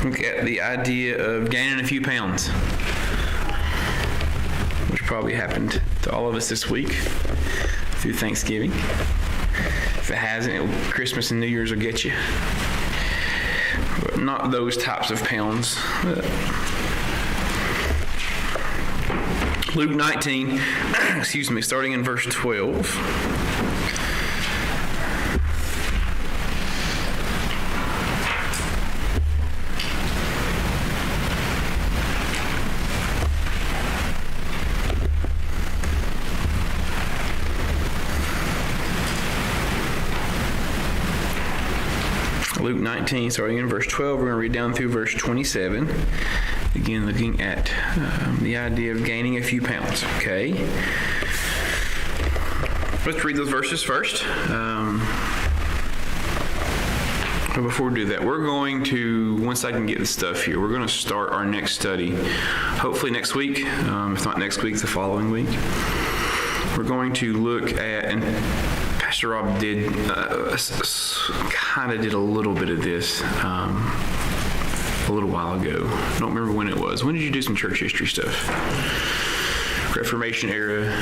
look at the idea of gaining a few pounds, which probably happened to all of us this week through Thanksgiving. If it hasn't, Christmas and New Year's will get you. But not those types of pounds. Luke 19, starting in verse 12. Luke 19, starting in verse 12, we're going to read down through verse 27. Again, looking at the idea of gaining a few pounds. Okay. Let's read those verses first. But before we do that, we're going to, once I can get the stuff here, we're going to start our next study, hopefully next week. If not next week, the following week. We're going to look at, and Pastor Rob did kind of did a little bit of this a little while ago. I don't remember when it was. When did you do some church history stuff? Reformation era.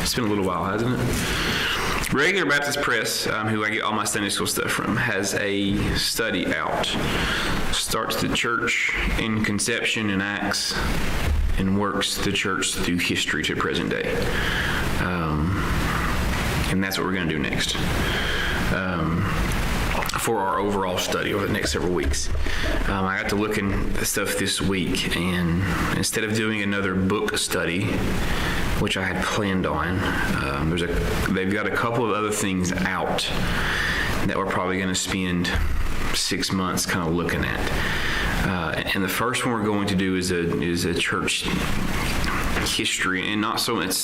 It's been a little while, hasn't it? Regular Baptist Press, who I get all my Sunday school stuff from, has a study out. Starts the church in conception and Acts and works the church through history to present day. And that's what we're going to do next for our overall study over the next several weeks. I got to look in the stuff this week, and instead of doing another book study, which I had planned on, they've got a couple of other things out that we're probably going to spend 6 months kind of looking at. And the first one we're going to do is a church history, and not so much.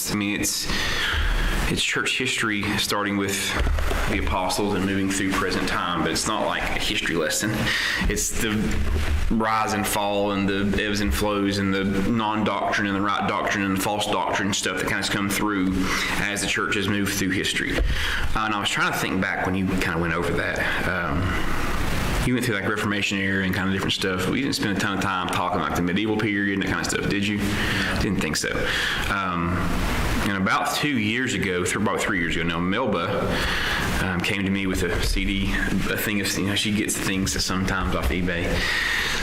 It's church history starting with the apostles and moving through present time, but it's not like a history lesson. It's the rise and fall and the ebbs and flows and the non-doctrine and the right doctrine and the false doctrine stuff that kind of come through as the church has moved through history. And I was trying to think back when you kind of went over that. You went through like Reformation era and kind of different stuff. We didn't spend a ton of time talking like the medieval period and that kind of stuff, did you? Didn't think so. And about 2 years ago, about 3 years ago now, Melba came to me with a CD, a thing of, she gets things sometimes off eBay.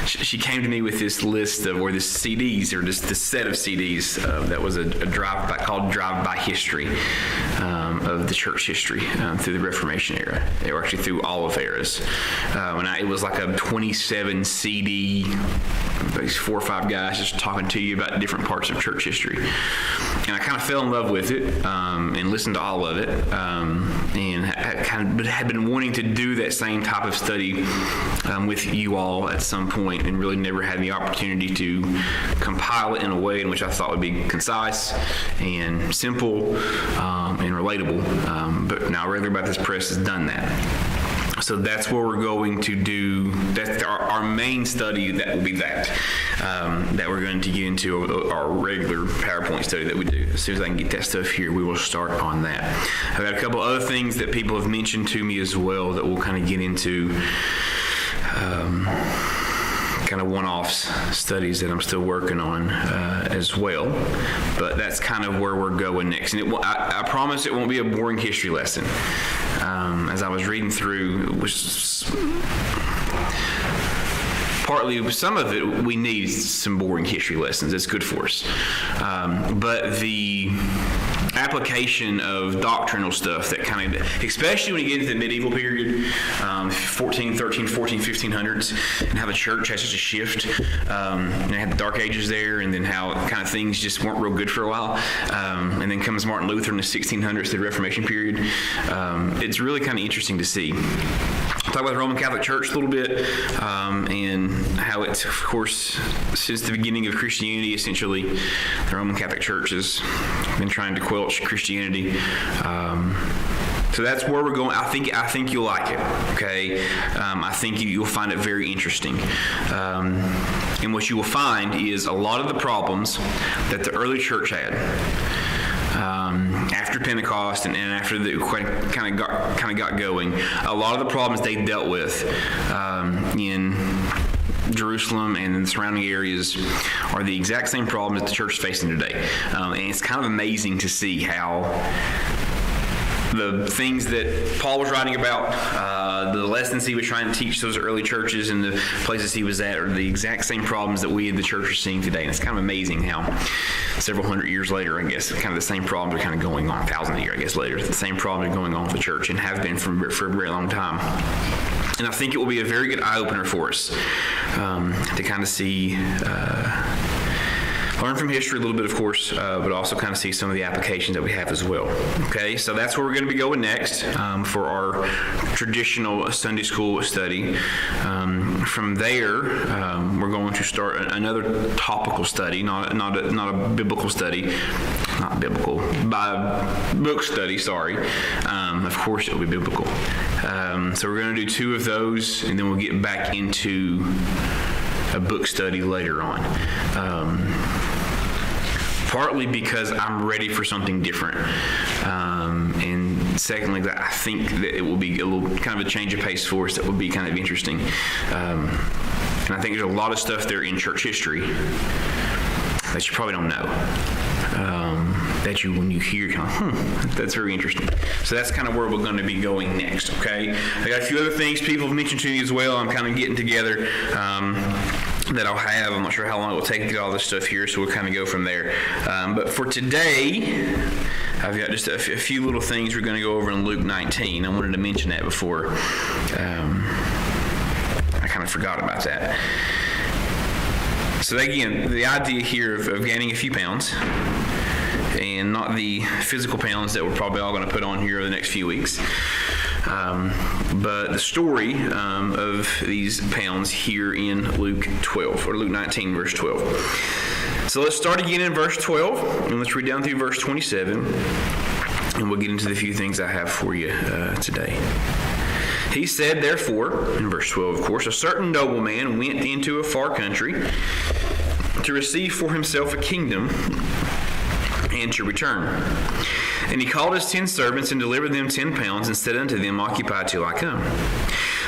She came to me with this list of, or this CDs, or this set of CDs that was a drive-by, called Drive-By History of the church history through the Reformation era, or actually through all of eras. It was like a 27 CD, these 4 or 5 guys just talking to you about different parts of church history. And I kind of fell in love with it and listened to all of it, and had been wanting to do that same type of study with you all at some point, and really never had the opportunity to compile it in a way in which I thought would be concise and simple and relatable. But now Regular Baptist Press has done that. So that's where we're going to do, that's our main study. That will be that we're going to get into our regular PowerPoint study that we do. As soon as I can get that stuff here, we will start on that. I've got a couple other things that people have mentioned to me as well that we'll kind of get into, kind of one-offs studies that I'm still working on as well. But that's kind of where we're going next. And I promise it won't be a boring history lesson. As I was reading through, it was partly, some of it, we need some boring history lessons. It's good for us. But the application of doctrinal stuff that kind of, especially when you get into the medieval period, 1500s, and how the church has such a shift, and they had the Dark Ages there, and then how kind of things just weren't real good for a while, and then comes Martin Luther in the 1600s, the Reformation period. It's really kind of interesting to see. Talk about the Roman Catholic Church a little bit, and how it's, of course, since the beginning of Christianity, essentially, the Roman Catholic Church has been trying to quelch Christianity. So that's where we're going. I think you'll like it. Okay, I think you'll find it very interesting. And what you will find is a lot of the problems that the early church had. after Pentecost and after the kind of got going, a lot of the problems they dealt with in Jerusalem and in the surrounding areas are the exact same problems that the church is facing today. And it's kind of amazing to see how the things that Paul was writing about, the lessons he was trying to teach those early churches and the places he was at are the exact same problems that we in the church are seeing today. And it's kind of amazing how several hundred years later, I guess, kind of the same problems are kind of going on, 1,000 years, I guess, later. The same problems are going on with the church and have been for a very long time. And I think it will be a very good eye-opener for us to kind of see, learn from history a little bit, of course, but also kind of see some of the applications that we have as well. Okay, so that's where we're going to be going next for our traditional Sunday school study. From there, we're going to start another topical study, not a biblical study, book study, sorry. Of course, it'll be biblical. So we're going to do 2 of those, and then we'll get back into a book study later on. Partly because I'm ready for something different. And secondly, that I think that it will be a little kind of a change of pace for us that will be kind of interesting. And I think there's a lot of stuff there in church history that you probably don't know. That when you hear, kind of, that's very interesting. So that's kind of where we're going to be going next, okay? I got a few other things people have mentioned to me as well. I'm kind of getting together that I'll have. I'm not sure how long it will take to get all this stuff here, so we'll kind of go from there. But for today, I've got just a few little things we're going to go over in Luke 19. I wanted to mention that before. I kind of forgot about that. So again, the idea here of gaining a few pounds, and not the physical pounds that we're probably all going to put on here over the next few weeks, but the story of these pounds here in Luke 12, or Luke 19, verse 12. So let's start again in verse 12, and let's read down through verse 27, and we'll get into the few things I have for you today. He said, therefore, in verse 12, of course, a certain nobleman went into a far country to receive for himself a kingdom and to return. And he called his 10 servants and delivered them 10 pounds and said unto them, occupy till I come.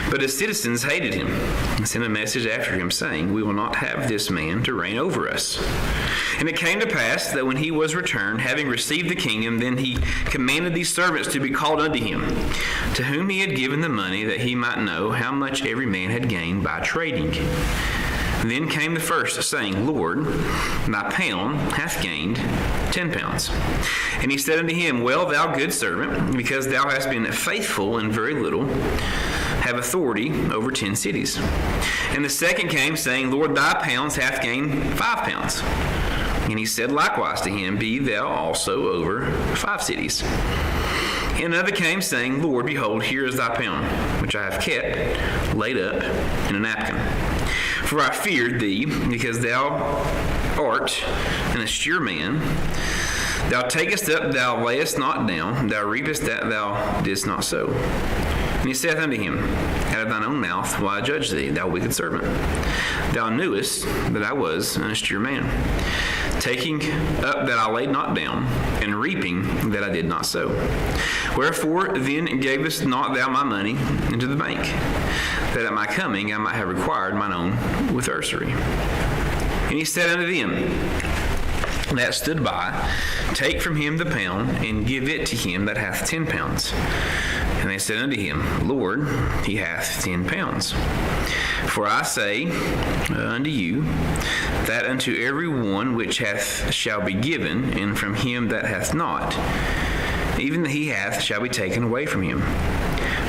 But his citizens hated him and sent a message after him, saying, we will not have this man to reign over us. And it came to pass that when he was returned, having received the kingdom, then he commanded these servants to be called unto him, to whom he had given the money, that he might know how much every man had gained by trading. Then came the first, saying, Lord, thy pound hath gained 10 pounds. And he said unto him, well, thou good servant, because thou hast been faithful in very little, have authority over 10 cities. And the second came, saying, Lord, thy pounds hath gained 5 pounds. And he said likewise to him, be thou also over 5 cities. And another came, saying, Lord, behold, here is thy pound, which I have kept, laid up in a napkin. For I feared thee, because thou art an austere man. Thou takest up, thou layest not down, thou reapest that thou didst not sow. And he saith unto him, out of thine own mouth will I judge thee, thou wicked servant. Thou knewest that I was an austere man, taking up that I laid not down, and reaping that I did not sow. Wherefore then gavest not thou my money into the bank, that at my coming I might have required mine own with usury? And he said unto them that stood by, take from him the pound, and give it to him that hath 10 pounds. And they said unto him, Lord, he hath 10 pounds. For I say unto you, that unto every one which hath shall be given, and from him that hath not, even that he hath shall be taken away from him.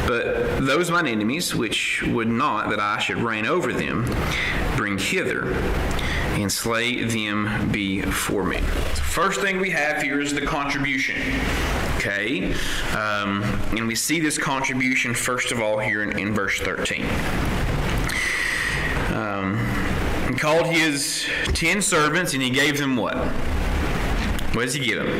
But those mine enemies, which would not that I should reign over them, bring hither, and slay them before me. First thing we have here is the contribution. Okay? And we see this contribution, first of all, here in verse 13. He called his 10 servants, and he gave them what? What does he give them?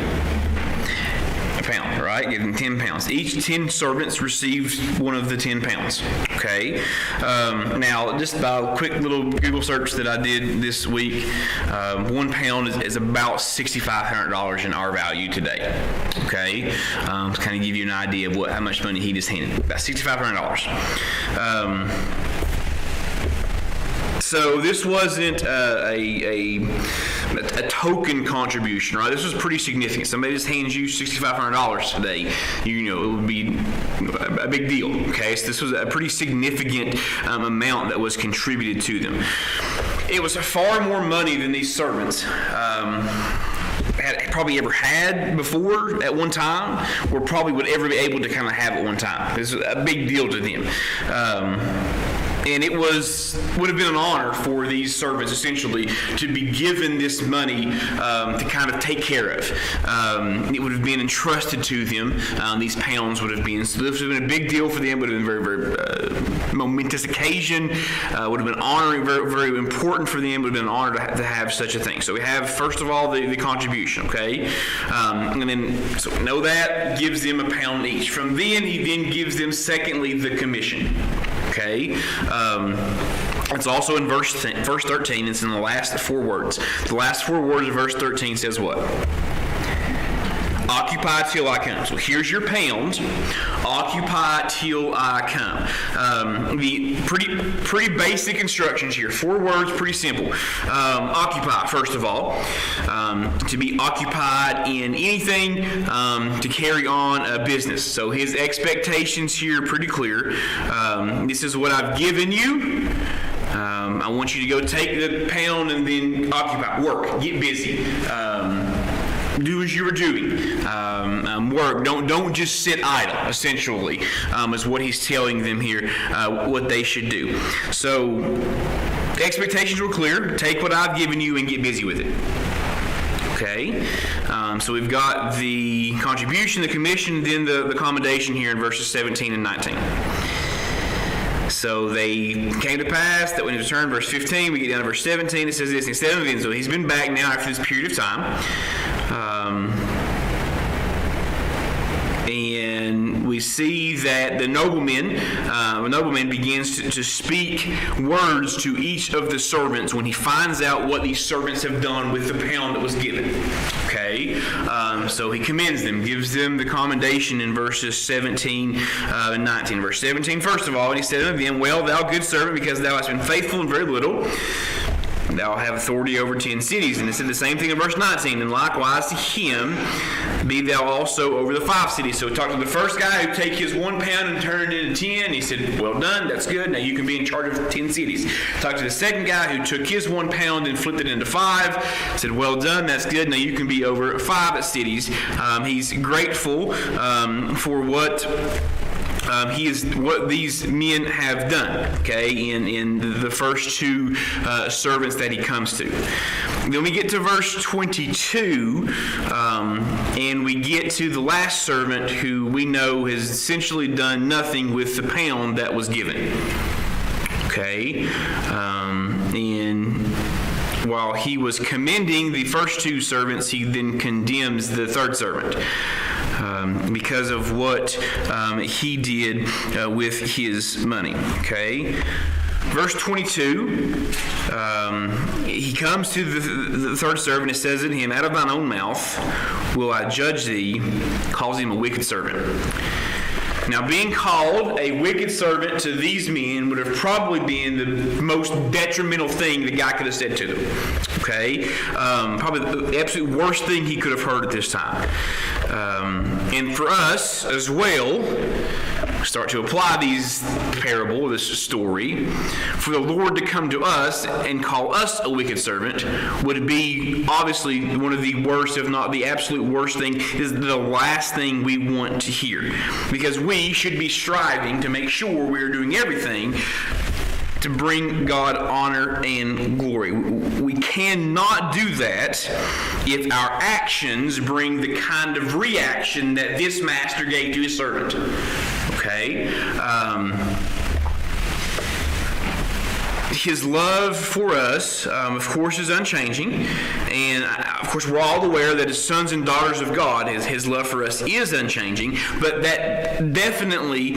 A pound, right? Give them 10 pounds. Each 10 servants received one of the 10 pounds, okay? Now, just by a quick little Google search that I did this week, 1 pound is about $6,500 in our value today, okay? To kind of give you an idea of how much money he just handed, about $6,500. So this wasn't a token contribution, right? This was pretty significant. Somebody just hands you $6,500 today, it would be a big deal, okay? So this was a pretty significant amount that was contributed to them. It was far more money than these servants had probably ever had before at one time, or probably would ever be able to kind of have at one time. This was a big deal to them. And it would have been an honor for these servants, essentially, to be given this money to kind of take care of. It would have been entrusted to them. These pounds would have been. So this would have been a big deal for them. Would have been very, very momentous occasion. Would have been honoring, very, very important for them. Would have been an honor to have such a thing. So we have, first of all, the contribution, okay? And then, so we know that, gives them a pound each. From then, he then gives them, secondly, the commission. Okay, it's also in verse 13. It's in the last 4 words. The last 4 words of verse 13 says what? Occupy till I come. So here's your pound. Occupy till I come. The pretty basic instructions here. 4 words, pretty simple. Occupy, first of all. To be occupied in anything, to carry on a business. So his expectations here are pretty clear. This is what I've given you. I want you to go take the pound and then occupy. Work. Get busy. Do as you were doing. Work. Don't just sit idle, essentially, is what he's telling them here, what they should do. So the expectations were clear. Take what I've given you and get busy with it. Okay, so we've got the contribution, the commission, then the commendation here in verses 17 and 19. So they came to pass that when he returned, verse 15, we get down to verse 17, it says this, instead of so he's been back now after this period of time. And we see that the nobleman begins to speak words to each of the servants when he finds out what these servants have done with the pound that was given. Okay, so he commends them, gives them the commendation in verses 17 and 19. Verse 17, first of all, and he said unto them, well, thou good servant, because thou hast been faithful in very little, thou have authority over 10 cities. And it said the same thing in verse 19. And likewise to him be thou also over the 5 cities. So we talked to the first guy who take his 1 pound and turn it into 10. He said, well done, that's good. Now you can be in charge of 10 cities. Talked to the second guy who took his 1 pound and flipped it into 5. Said, well done, that's good. Now you can be over 5 cities. He's grateful for what what these men have done, okay, in the first 2 servants that he comes to. Then we get to verse 22, and we get to the last servant who we know has essentially done nothing with the pound that was given. Okay, and while he was commending the first 2 servants, he then condemns the 3rd servant. Because of what he did with his money. Okay? Verse 22, he comes to the 3rd servant, it says in him, out of thine own mouth will I judge thee, calls him a wicked servant. Now, being called a wicked servant to these men would have probably been the most detrimental thing the guy could have said to them. Okay? Probably the absolute worst thing he could have heard at this time. And for us as well, start to apply this story, for the Lord to come to us and call us a wicked servant would be obviously one of the worst, if not the absolute worst thing, is the last thing we want to hear. Because we should be striving to make sure we are doing everything to bring God honor and glory. We cannot do that if our actions bring the kind of reaction that this master gave to his servant. Okay? His love for us, of course, is unchanging. And, of course, we're all aware that as sons and daughters of God, His love for us is unchanging. But that definitely,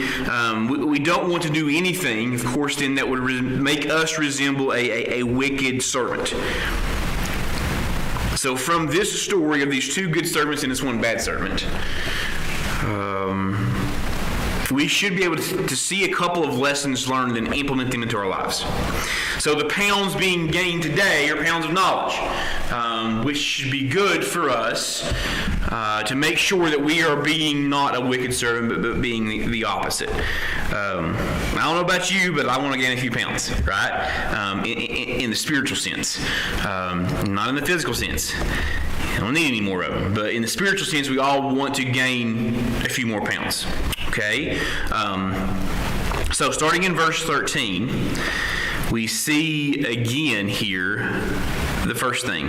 we don't want to do anything, of course, then that would make us resemble a wicked servant. So from this story of these two good servants and this one bad servant, we should be able to see a couple of lessons learned and implement them into our lives. So the pounds being gained today are pounds of knowledge, which should be good for us to make sure that we are being not a wicked servant, but being the opposite. I don't know about you, but I want to gain a few pounds, right? In the spiritual sense, not in the physical sense. I don't need any more of them. But in the spiritual sense, we all want to gain a few more pounds. Okay? So starting in verse 13, we see again here the first thing,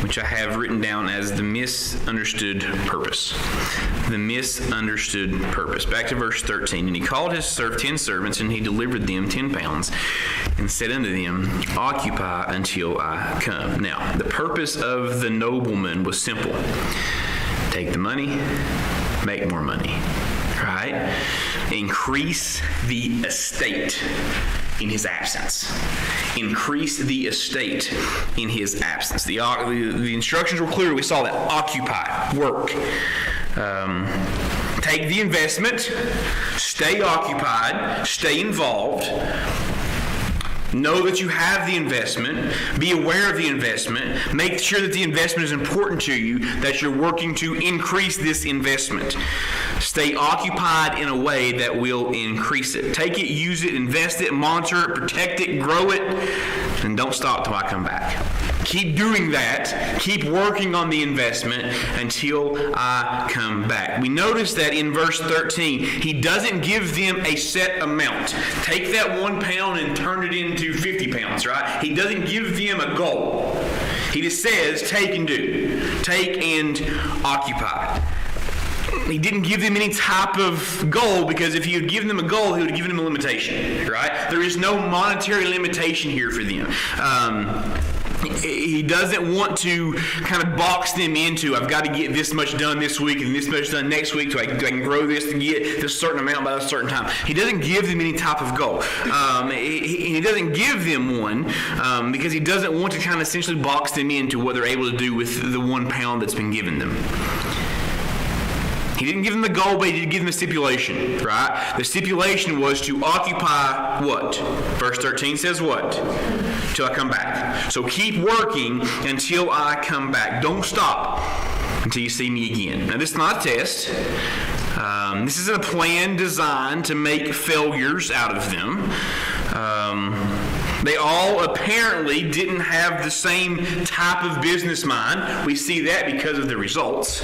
which I have written down as the misunderstood purpose. The misunderstood purpose. Back to verse 13. And he called his 10 servants, and he delivered them 10 pounds, and said unto them, Occupy until I come. Now, the purpose of the nobleman was simple. Take the money, make more money. Right? Increase the estate in his absence. Increase the estate in his absence. The instructions were clear. We saw that. Occupy. Work. Take the investment. Stay occupied. Stay involved. Know that you have the investment. Be aware of the investment. Make sure that the investment is important to you, that you're working to increase this investment. Stay occupied in a way that will increase it. Take it, use it, invest it, monitor it, protect it, grow it, and don't stop till I come back. Keep doing that. Keep working on the investment until I come back. We notice that in verse 13, he doesn't give them a set amount. Take that 1 pound and turn it into 50 pounds, right? He doesn't give them a goal. He just says, take and do. Take and occupy. He didn't give them any type of goal, because if he had given them a goal, he would have given them a limitation, right? There is no monetary limitation here for them. He doesn't want to kind of box them into, I've got to get this much done this week and this much done next week so I can grow this and get this certain amount by a certain time. He doesn't give them any type of goal. He doesn't give them one because he doesn't want to kind of essentially box them into what they're able to do with the 1 pound that's been given them. He didn't give them the goal, but he did give them a stipulation, right? The stipulation was to occupy what? Verse 13 says what? Till I come back. So keep working until I come back. Don't stop until you see me again. Now, this is not a test. This isn't a plan designed to make failures out of them. They all apparently didn't have the same type of business mind. We see that because of the results.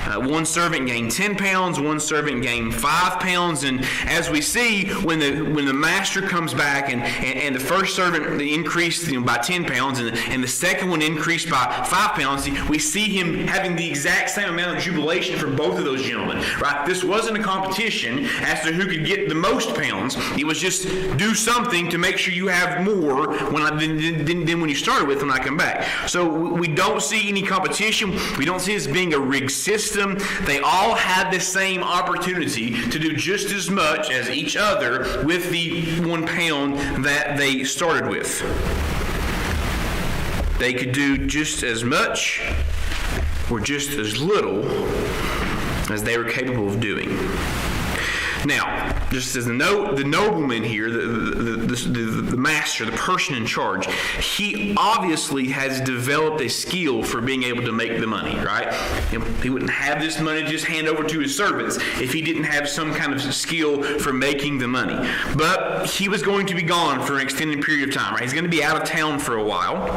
One servant gained 10 pounds, one servant gained 5 pounds, and as we see, when the master comes back and the first servant increased by 10 pounds and the second one increased by 5 pounds, we see him having the exact same amount of jubilation for both of those gentlemen. Right? This wasn't a competition as to who could get the most pounds. It was just do something to make sure you have more than when you started with when I come back. So we don't see any competition. We don't see this being a rigged system. They all had the same opportunity to do just as much as each other with the 1 pound that they started with. They could do just as much or just as little as they were capable of doing. Now, just as the nobleman here, the master, the person in charge, he obviously has developed a skill for being able to make the money, right? He wouldn't have this money to just hand over to his servants if he didn't have some kind of skill for making the money. But he was going to be gone for an extended period of time, right? He's going to be out of town for a while.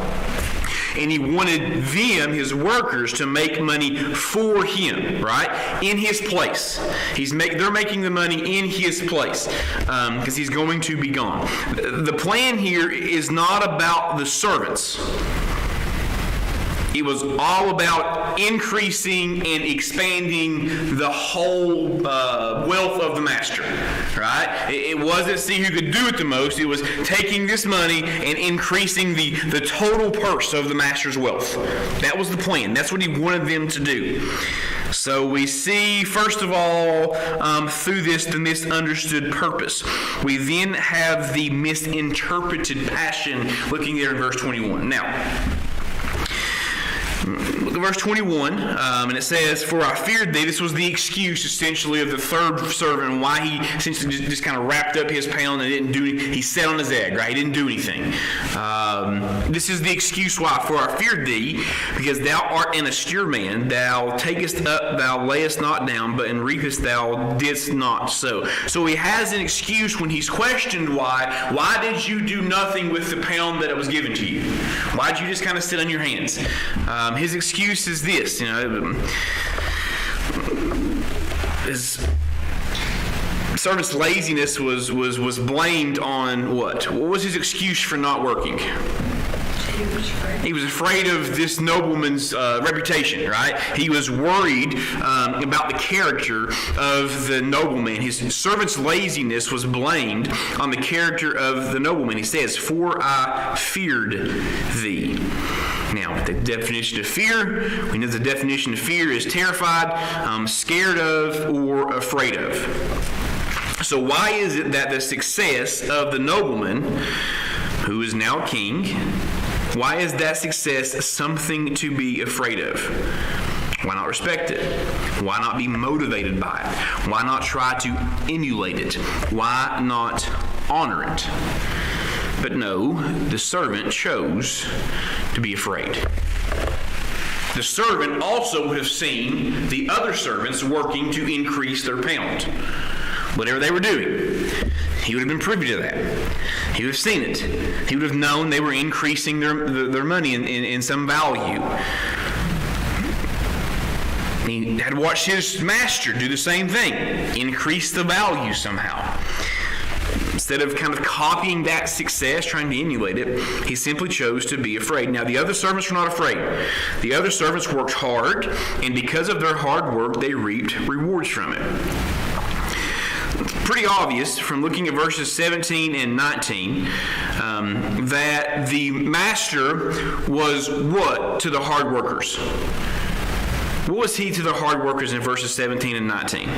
And he wanted them, his workers, to make money for him, right? In his place. They're making the money in his place because he's going to be gone. The plan here is not about the servants. It was all about increasing and expanding the whole wealth of the master, right? It wasn't see who could do it the most. It was taking this money and increasing the total purse of the master's wealth. That was the plan. That's what he wanted them to do. So we see, first of all, through this, the misunderstood purpose. We then have the misinterpreted passion, looking there in verse 21. Now, look at verse 21, and it says, "For I feared thee." This was the excuse, essentially, of the third servant, why he essentially just kind of wrapped up his pound and didn't do anything. He sat on his egg, right? He didn't do anything. This is the excuse why. "For I feared thee, because thou art an austere man. Thou takest up, thou layest not down, but in reapest thou didst not sow." So he has an excuse when he's questioned why. Why did you do nothing with the pound that was given to you? Why did you just kind of sit on your hands? His excuse is this, his servant's laziness was blamed on what? What was his excuse for not working? He was afraid of this nobleman's reputation, right? He was worried about the character of the nobleman. His servant's laziness was blamed on the character of the nobleman. He says, "For I feared thee." Now, the definition of fear, we know the definition of fear is terrified, scared of, or afraid of. So why is it that the success of the nobleman, who is now king, why is that success something to be afraid of? Why not respect it? Why not be motivated by it? Why not try to emulate it? Why not honor it? But no, the servant chose to be afraid. The servant also would have seen the other servants working to increase their pound. Whatever they were doing, he would have been privy to that. He would have seen it. He would have known they were increasing their money in some value. He had watched his master do the same thing, increase the value somehow. Instead of kind of copying that success, trying to emulate it, he simply chose to be afraid. Now, the other servants were not afraid. The other servants worked hard, and because of their hard work, they reaped rewards from it. It's pretty obvious from looking at verses 17 and 19 that the master was what to the hard workers? What was he to the hard workers in verses 17 and 19?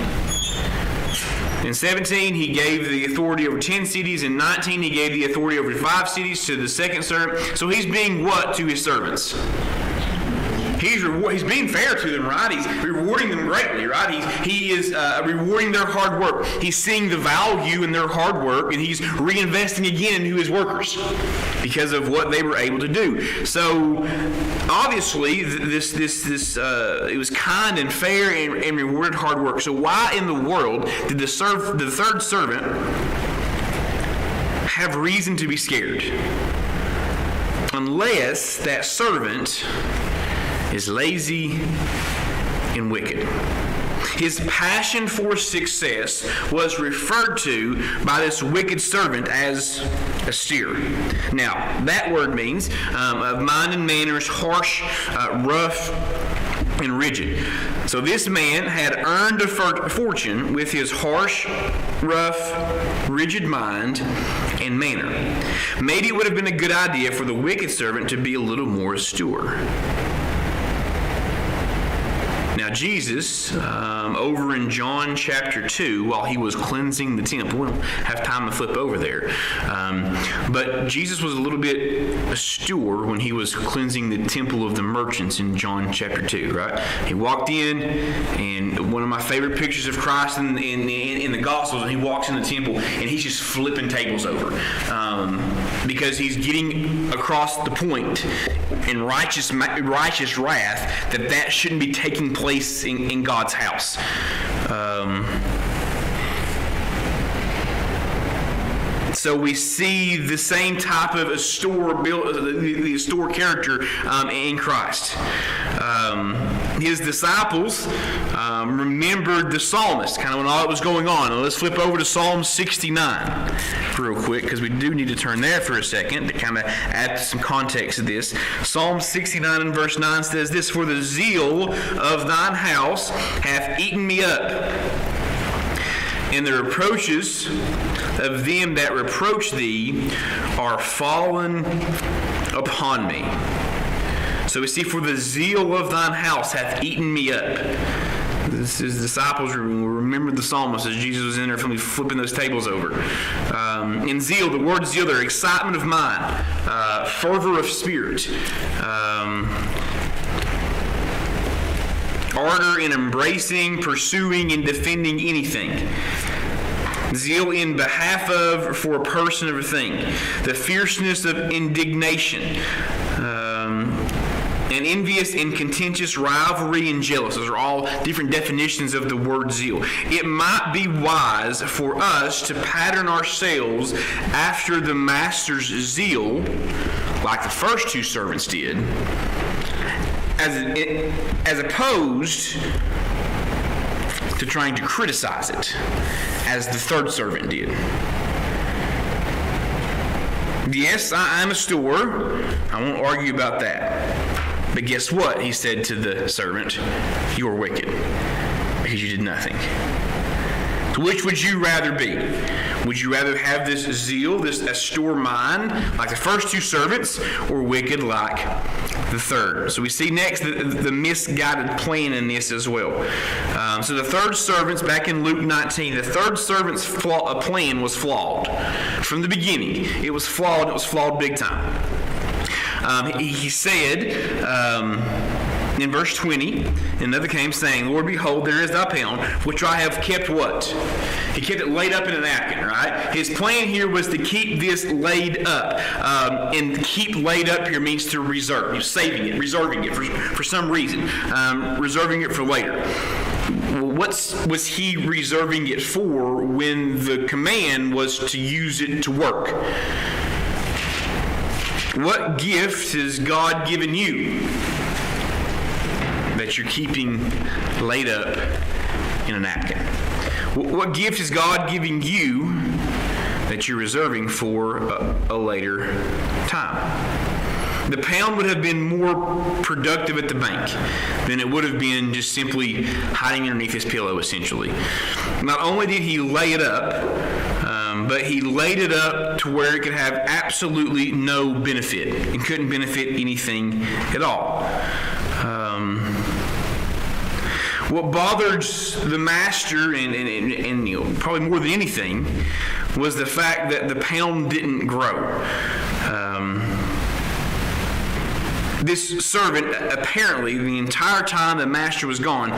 In 17, he gave the authority over 10 cities. In 19, he gave the authority over 5 cities to the second servant. So he's being what to his servants? He's being fair to them, right? He's rewarding them greatly, right? He is rewarding their hard work. He's seeing the value in their hard work, and he's reinvesting again into his workers because of what they were able to do. So obviously, it was kind and fair and rewarded hard work. So why in the world did the third servant have reason to be scared? Unless that servant is lazy and wicked. His passion for success was referred to by this wicked servant as austere. Now, that word means of mind and manners, harsh, rough, and rigid. So this man had earned a fortune with his harsh, rough, rigid mind and manner. Maybe it would have been a good idea for the wicked servant to be a little more austere. Now, Jesus, over in John chapter 2, while he was cleansing the temple, we don't have time to flip over there, but Jesus was a little bit austere when he was cleansing the temple of the merchants in John chapter 2, right? He walked in, and one of my favorite pictures of Christ in the Gospels, when he walks in the temple, and he's just flipping tables over, because he's getting across the point in righteous wrath that shouldn't be taking place in God's house. So we see the same type of the austere character in Christ. His disciples remembered the psalmist, kind of when all that was going on. Let's flip over to Psalm 69. real quick, because we do need to turn there for a second to kind of add some context to this. Psalm 69 and verse 9 says this, "For the zeal of thine house hath eaten me up, and the reproaches of them that reproach thee are fallen upon me." So we see, for the zeal of thine house hath eaten me up. His disciples remembered the psalmist as Jesus was in there flipping those tables over. In zeal, the word zeal there, excitement of mind, fervor of spirit, ardor in embracing, pursuing, and defending anything. Zeal in behalf of, for a person or a thing. The fierceness of indignation. And envious and contentious, rivalry and jealous. Those are all different definitions of the word zeal. It might be wise for us to pattern ourselves after the master's zeal, like the first two servants did, as opposed to trying to criticize it, as the third servant did. Yes, I'm a store. I won't argue about that. But guess what? He said to the servant, "You are wicked, because you did nothing." Which would you rather be? Would you rather have this zeal, this store mind, like the first two servants, or wicked like the third? So we see next the misguided plan in this as well. So the third servants, back in Luke 19, the third servant's plan was flawed. From the beginning, it was flawed. It was flawed big time. He said in verse 20, another came saying, "Lord, behold, there is thy pound, which I have kept" what? He kept it laid up in a napkin, right? His plan here was to keep this laid up. And keep laid up here means to reserve. You're saving it, reserving it for some reason, reserving it for later. What was he reserving it for when the command was to use it to work? What gift has God given you that you're keeping laid up in a napkin? What gift is God giving you that you're reserving for a later time? The pound would have been more productive at the bank than it would have been just simply hiding underneath his pillow, essentially. Not only did he lay it up, but he laid it up to where it could have absolutely no benefit. It couldn't benefit anything at all. What bothered the master, and probably more than anything, was the fact that the pound didn't grow. This servant, apparently, the entire time the master was gone,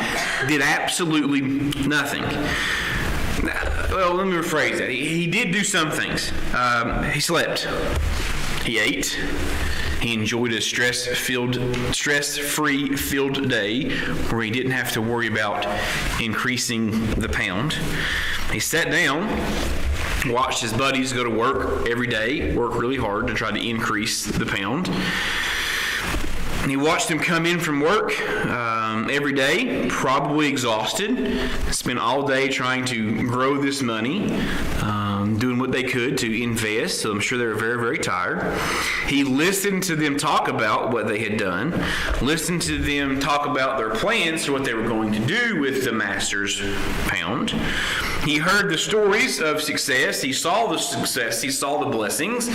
did absolutely nothing. Well, let me rephrase that. He did do some things. He slept. He ate. He enjoyed a stress-free filled day where he didn't have to worry about increasing the pound. He sat down, watched his buddies go to work every day, work really hard to try to increase the pound. And he watched them come in from work every day, probably exhausted, spent all day trying to grow this money, doing what they could to invest, so I'm sure they were very, very tired. He listened to them talk about what they had done, listened to them talk about their plans for what they were going to do with the master's pound. He heard the stories of success. He saw the success. He saw the blessings.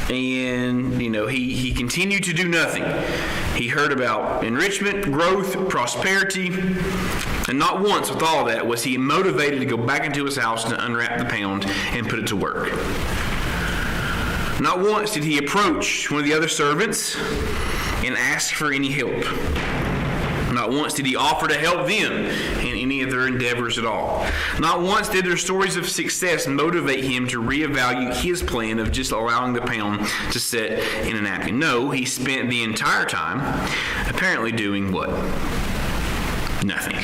And, he continued to do nothing. He heard about enrichment, growth, prosperity, and not once with all that was he motivated to go back into his house to unwrap the pound and put it to work. Not once did he approach one of the other servants and ask for any help. Not once did he offer to help them in any of their endeavors at all. Not once did their stories of success motivate him to reevaluate his plan of just allowing the pound to sit in a napkin. No, he spent the entire time apparently doing what? Nothing.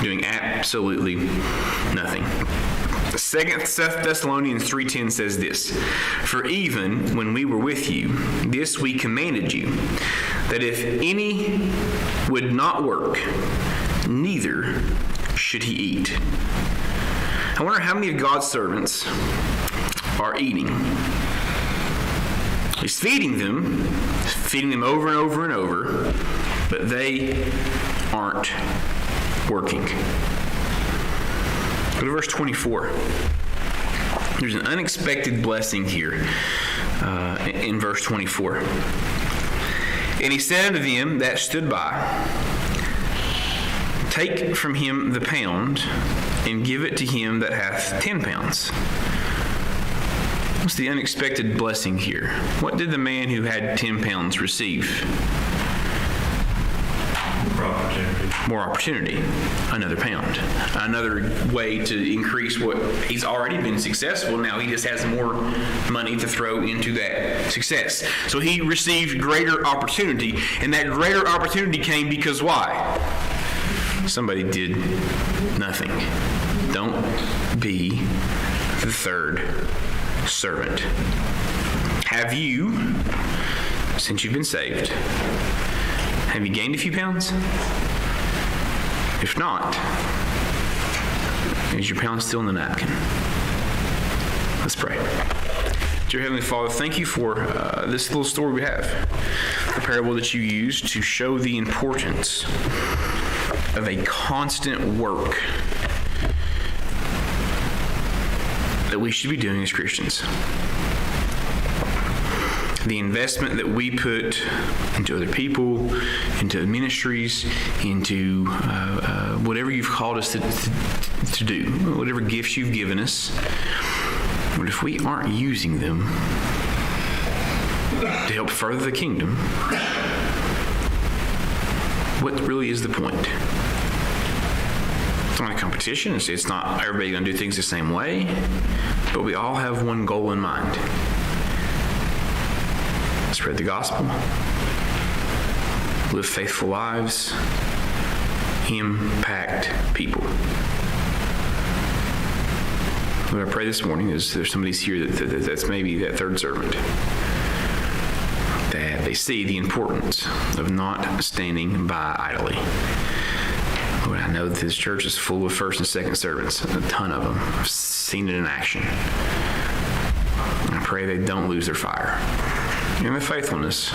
Doing absolutely nothing. 2 Thessalonians 3:10 says this, "For even when we were with you, this we commanded you, that if any would not work, neither should he eat." I wonder how many of God's servants are eating. He's feeding them over and over and over, but they aren't working. Go to verse 24. There's an unexpected blessing here in verse 24. And he said unto them that stood by, take from him the pound, and give it to him that hath 10 pounds. What's the unexpected blessing here? What did the man who had 10 pounds receive? More opportunity. Another pound. Another way to increase what he's already been successful. Now he just has more money to throw into that success. So he received greater opportunity, and that greater opportunity came because why? Somebody did nothing. Don't be the third servant. Have you, since you've been saved, have you gained a few pounds? If not, is your pound still in the napkin? Let's pray. Dear Heavenly Father, thank you for this little story we have, the parable that you used to show the importance of a constant work that we should be doing as Christians. The investment that we put into other people, into ministries, into whatever you've called us to do, whatever gifts you've given us, but if we aren't using them to help further the kingdom, what really is the point? It's not a competition. It's not everybody going to do things the same way, but we all have one goal in mind. Spread the gospel, live faithful lives, impact people. What I pray this morning is there's somebody here that's maybe that third servant, that they see the importance of not standing by idly. Lord, I know that this church is full of first and second servants, a ton of them. I've seen it in action. I pray they don't lose their fire and the faithfulness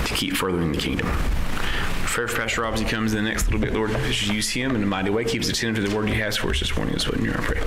to keep furthering the kingdom. Pray for Pastor Rob as he comes in the next little bit, Lord, just use him in a mighty way, keeps attentive to the word he has for us this morning. That's what in your prayer.